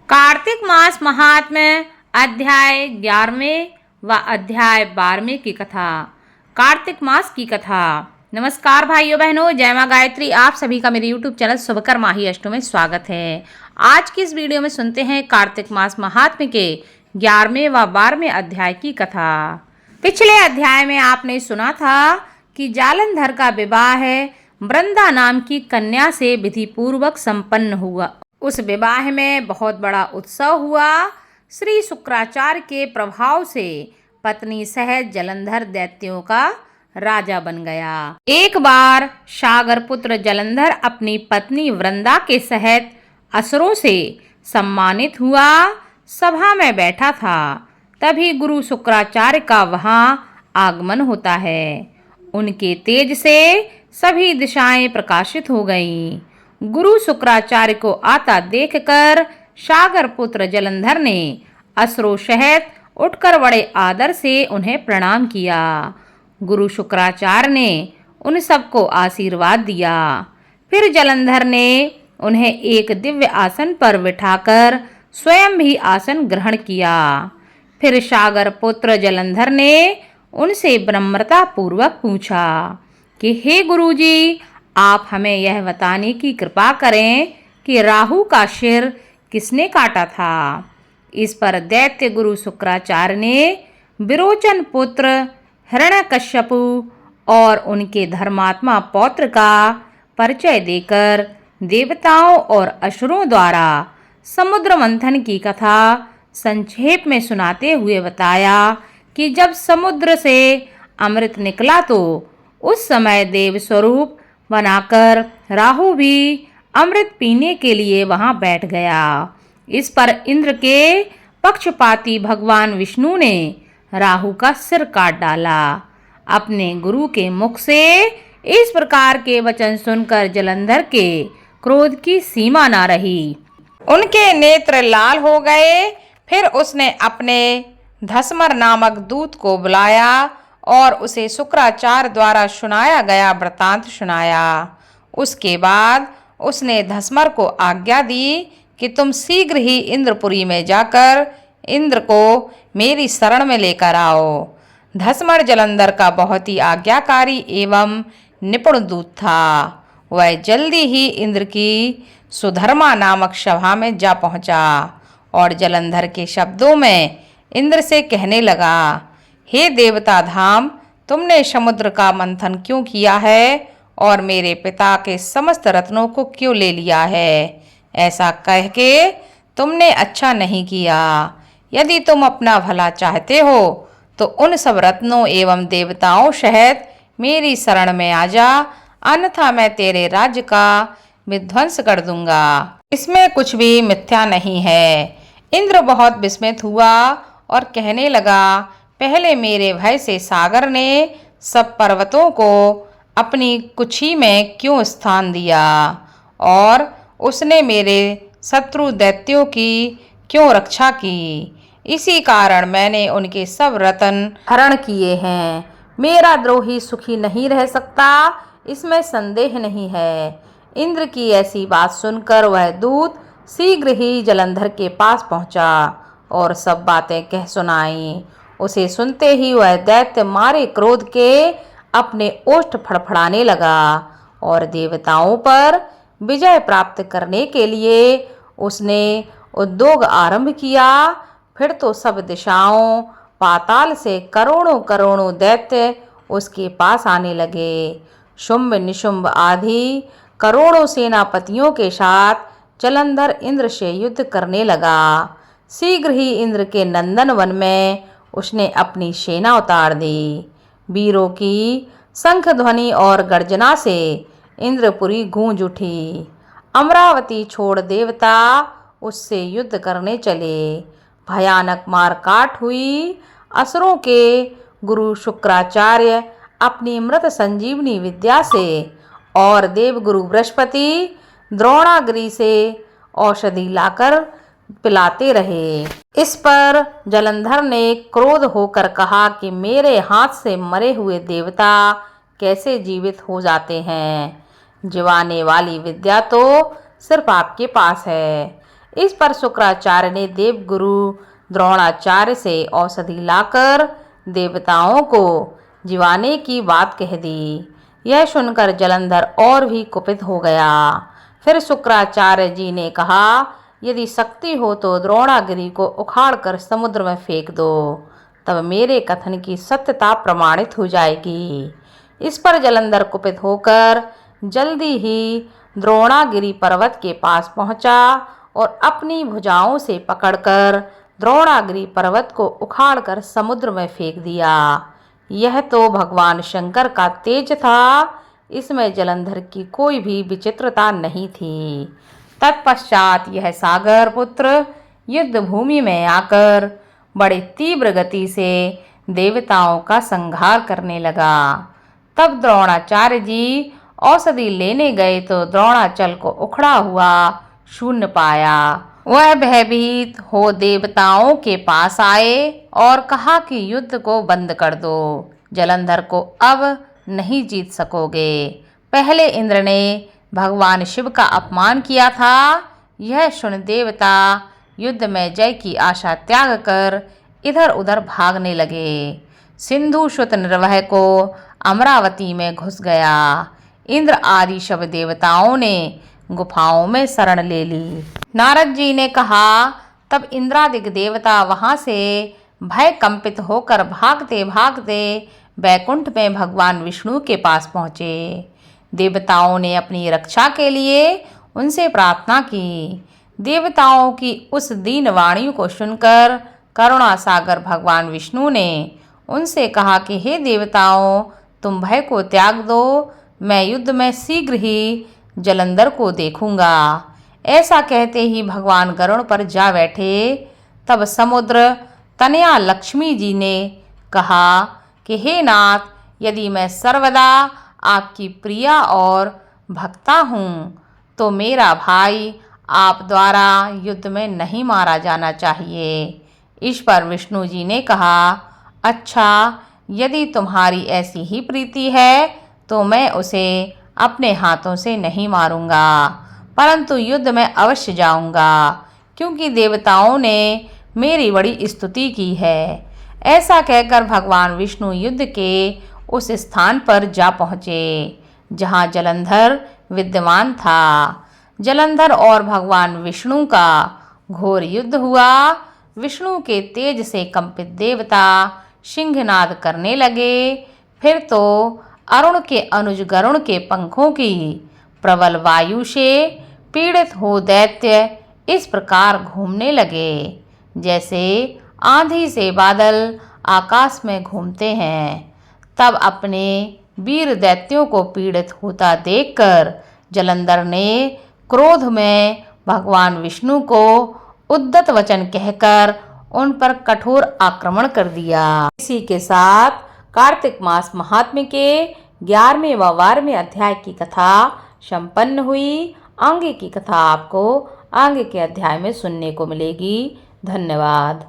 कार्तिक मास महात्म्य अध्याय 11वें व अध्याय 12वें की कथा। कार्तिक मास की कथा। नमस्कार भाइयों बहनों, जय मां गायत्री। आप सभी का मेरे YouTube चैनल शुभकर माही अष्टों में स्वागत है। आज की इस वीडियो में सुनते हैं कार्तिक मास महात्म्य के 11वें व 12वें अध्याय की कथा। पिछले अध्याय में आपने सुना था कि जालंधर का विवाह वृंदा नाम की कन्या से विधि पूर्वक संपन्न हुआ। उस विवाह में बहुत बड़ा उत्सव हुआ। श्री शुक्राचार्य के प्रभाव से पत्नी सहित जलंधर दैत्यों का राजा बन गया। एक बार सागर पुत्र जलंधर अपनी पत्नी वृंदा के सहित असुरों से सम्मानित हुआ। सभा में बैठा था, तभी गुरु शुक्राचार्य का वहां आगमन होता है। उनके तेज से सभी दिशाएं प्रकाशित हो गईं। गुरु शुक्राचार्य को आता देखकर सागर पुत्र जलंधर ने असुरों सहित उठकर बड़े आदर से उन्हें प्रणाम किया। गुरु शुक्राचार्य ने उन सबको आशीर्वाद दिया। फिर जलंधर ने उन्हें एक दिव्य आसन पर बिठाकर स्वयं भी आसन ग्रहण किया। फिर सागर पुत्र जलंधर ने उनसे विनम्रता पूर्वक पूछा कि हे गुरुजी, आप हमें यह बताने की कृपा करें कि राहु का सिर किसने काटा था। इस पर दैत्य गुरु शुक्राचार्य ने विरोचन पुत्र हिरण्यकश्यपु और उनके धर्मात्मा पौत्र का परिचय देकर देवताओं और असुरों द्वारा समुद्र मंथन की कथा संक्षेप में सुनाते हुए बताया कि जब समुद्र से अमृत निकला तो उस समय देव स्वरूप बनाकर राहु भी अमृत पीने के लिए वहां बैठ गया। इस पर इंद्र के पक्षपाती भगवान विष्णु ने राहु का सिर काट डाला। अपने गुरु के मुख से इस प्रकार के वचन सुनकर जलंधर के क्रोध की सीमा न रही। उनके नेत्र लाल हो गए। फिर उसने अपने धसमर नामक दूत को बुलाया और उसे शुक्राचार्य द्वारा सुनाया गया वृतांत सुनाया। उसके बाद उसने धसमर को आज्ञा दी कि तुम शीघ्र ही इंद्रपुरी में जाकर इंद्र को मेरी शरण में लेकर आओ। धसमर जलंधर का बहुत ही आज्ञाकारी एवं निपुण दूत था। वह जल्दी ही इंद्र की सुधर्मा नामक सभा में जा पहुंचा और जलंधर के शब्दों में इंद्र से कहने लगा, हे देवता धाम, तुमने समुद्र का मंथन क्यों किया है और मेरे पिता के समस्त रत्नों को क्यों ले लिया है? ऐसा कह के तुमने अच्छा नहीं किया। यदि तुम अपना भला चाहते हो तो उन सब रत्नों एवं देवताओं सहित मेरी शरण में आ जा, अन्यथा मैं तेरे राज्य का विध्वंस कर दूंगा। इसमें कुछ भी मिथ्या नहीं है। इंद्र बहुत विस्मित हुआ और कहने लगा, पहले मेरे भय से सागर ने सब पर्वतों को अपनी कुक्षी में क्यों स्थान दिया और उसने मेरे शत्रु दैत्यों की क्यों रक्षा की। इसी कारण मैंने उनके सब रत्न हरण किए हैं। मेरा द्रोही सुखी नहीं रह सकता, इसमें संदेह नहीं है। इंद्र की ऐसी बात सुनकर वह दूत शीघ्र ही जलंधर के पास पहुंचा और सब बातें कह सुनाई। उसे सुनते ही वह दैत्य मारे क्रोध के अपने ओष्ठ फड़फड़ाने लगा और देवताओं पर विजय प्राप्त करने के लिए उसने उद्योग आरंभ किया। फिर तो सब दिशाओं पाताल से करोड़ों करोड़ों दैत्य उसके पास आने लगे। शुंभ निशुंभ आदि करोड़ों सेनापतियों के साथ जलंधर इंद्र से युद्ध करने लगा। शीघ्र ही इंद्र के नंदन वन में उसने अपनी सेना उतार दी। वीरों की शंख ध्वनि और गर्जना से इंद्रपुरी गूंज उठी। अमरावती छोड़ देवता उससे युद्ध करने चले। भयानक मारकाट हुई। असुरों के गुरु शुक्राचार्य अपनी मृत संजीवनी विद्या से और देवगुरु बृहस्पति द्रोणागिरि से औषधि लाकर पिलाते रहे। इस पर जलंधर ने क्रोध होकर कहा कि मेरे हाथ से मरे हुए देवता कैसे जीवित हो जाते हैं? जीवाने वाली विद्या तो सिर्फ आपके पास है। इस पर शुक्राचार्य ने देवगुरु द्रोणाचार्य से औषधि लाकर देवताओं को जिवाने की बात कह दी। यह सुनकर जलंधर और भी कुपित हो गया। फिर शुक्राचार्य जी ने कहा, यदि शक्ति हो तो द्रोणागिरी को उखाड़कर समुद्र में फेंक दो, तब मेरे कथन की सत्यता प्रमाणित हो जाएगी। इस पर जलंधर कुपित होकर जल्दी ही द्रोणागिरी पर्वत के पास पहुंचा और अपनी भुजाओं से पकड़कर द्रोणागिरी पर्वत को उखाड़कर समुद्र में फेंक दिया। यह तो भगवान शंकर का तेज था, इसमें जलंधर की कोई भी विचित्रता नहीं थी। तत्पश्चात यह सागर पुत्र युद्ध भूमि में आकर बड़े तीव्र गति से देवताओं का संहार करने लगा। तब द्रोणाचार्य जी औषधि लेने गए तो द्रोणाचल को उखड़ा हुआ शून्य पाया। वह भयभीत हो देवताओं के पास आए और कहा कि युद्ध को बंद कर दो, जलंधर को अब नहीं जीत सकोगे। पहले इंद्र ने भगवान शिव का अपमान किया था। यह सुन देवता युद्ध में जय की आशा त्याग कर इधर उधर भागने लगे। सिंधु सुत निर्भय को अमरावती में घुस गया। इंद्र आदि सब देवताओं ने गुफाओं में शरण ले ली। नारद जी ने कहा, तब इंद्रादिक देवता वहां से भय कंपित होकर भागते भागते वैकुंठ में भगवान विष्णु के पास पहुँचे। देवताओं ने अपनी रक्षा के लिए उनसे प्रार्थना की। देवताओं की उस दीन वाणी को सुनकर करुणा सागर भगवान विष्णु ने उनसे कहा कि हे देवताओं, तुम भय को त्याग दो, मैं युद्ध में शीघ्र ही जलंधर को देखूंगा। ऐसा कहते ही भगवान गरुड़ पर जा बैठे। तब समुद्र तनया लक्ष्मी जी ने कहा कि हे नाथ, यदि मैं सर्वदा आपकी प्रिया और भक्ता हूँ तो मेरा भाई आप द्वारा युद्ध में नहीं मारा जाना चाहिए। इस पर विष्णु जी ने कहा, अच्छा, यदि तुम्हारी ऐसी ही प्रीति है तो मैं उसे अपने हाथों से नहीं मारूंगा, परंतु युद्ध में अवश्य जाऊंगा, क्योंकि देवताओं ने मेरी बड़ी स्तुति की है। ऐसा कहकर भगवान विष्णु युद्ध के उस स्थान पर जा पहुँचे जहाँ जलंधर विद्यमान था। जलंधर और भगवान विष्णु का घोर युद्ध हुआ। विष्णु के तेज से कंपित देवता सिंहनाद करने लगे। फिर तो अरुण के अनुज गरुण के पंखों की प्रबल वायु से पीड़ित हो दैत्य इस प्रकार घूमने लगे जैसे आंधी से बादल आकाश में घूमते हैं। तब अपने वीर दैत्यों को पीड़ित होता देखकर जलंधर ने क्रोध में भगवान विष्णु को उद्धत वचन कहकर उन पर कठोर आक्रमण कर दिया। इसी के साथ कार्तिक मास महात्म्य के 11वें व 12वें अध्याय की कथा संपन्न हुई। आगे की कथा आपको आगे के अध्याय में सुनने को मिलेगी। धन्यवाद।